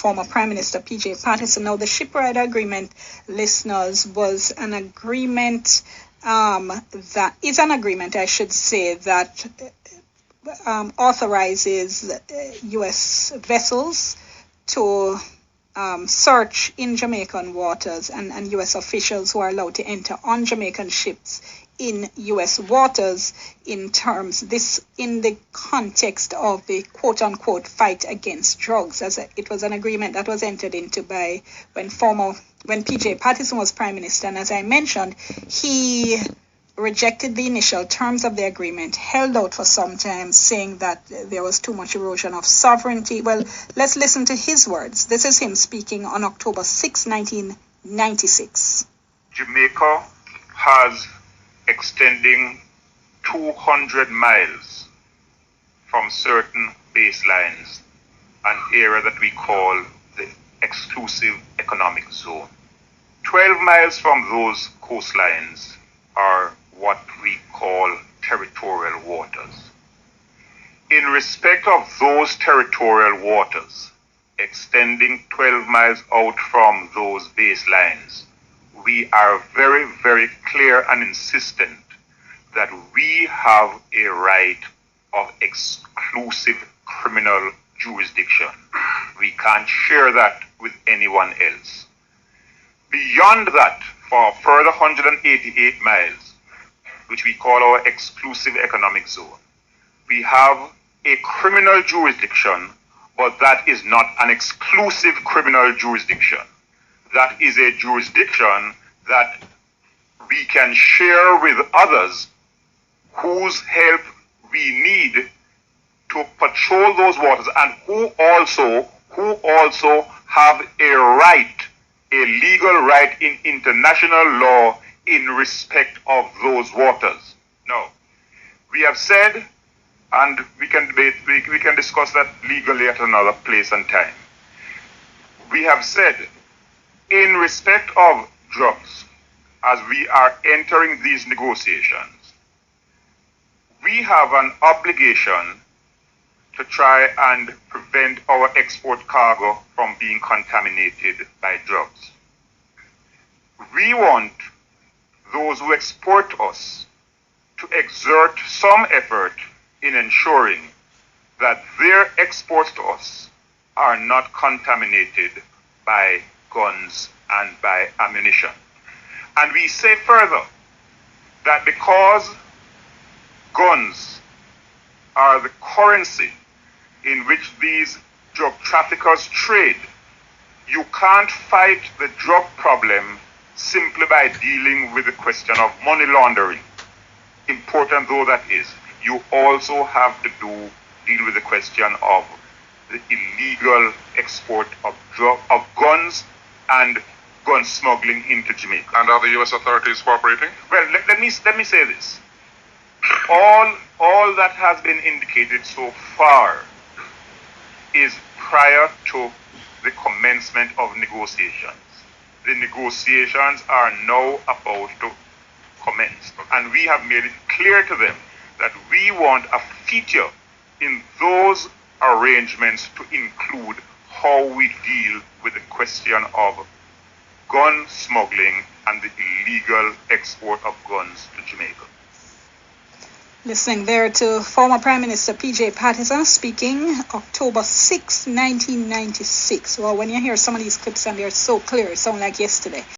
former Prime Minister P.J. Patterson. Now, the Shiprider Agreement, listeners, was an agreement that is an agreement, I should say, that authorizes U.S. vessels to search in Jamaican waters, and U.S. officials who are allowed to enter on Jamaican ships in U.S. waters in the context of the quote-unquote fight against drugs. It was an agreement that was entered into by when P.J. Patterson was Prime Minister, and as I mentioned, he rejected the initial terms of the agreement, held out for some time, saying that there was too much erosion of sovereignty. Well, let's listen to his words. This is him speaking on October 6, 1996. Jamaica has extending 200 miles from certain baselines, an area that we call the exclusive economic zone. 12 miles from those coastlines are what we call territorial waters. In respect of those territorial waters, extending 12 miles out from those baselines, we are very, very clear and insistent that we have a right of exclusive criminal jurisdiction. We can't share that with anyone else. Beyond that, for a further 188 miles, which we call our exclusive economic zone, we have a criminal jurisdiction, but that is not an exclusive criminal jurisdiction. That is a jurisdiction that we can share with others whose help we need to patrol those waters, and who also have a right, a legal right in international law in respect of those waters. Now, we have said, and we can discuss that legally at another place and time. We have said, in respect of drugs, as we are entering these negotiations, we have an obligation to try and prevent our export cargo from being contaminated by drugs. We want those who export to us to exert some effort in ensuring that their exports to us are not contaminated by guns and by ammunition. And we say further that because guns are the currency in which these drug traffickers trade, you can't fight the drug problem simply by dealing with the question of money laundering. Important though that is, you also have to deal with the question of the illegal export of guns and gun smuggling into Jamaica. And are the U.S. authorities cooperating? Well, let me say this. All that has been indicated so far is prior to the commencement of negotiations. The negotiations are now about to commence, and we have made it clear to them that we want a feature in those arrangements to include how we deal with the question of gun smuggling and the illegal export of guns to Jamaica. Listening there to former Prime Minister P.J. Patterson speaking October 6, 1996. Well, when you hear some of these clips and they're so clear, it sounds like yesterday.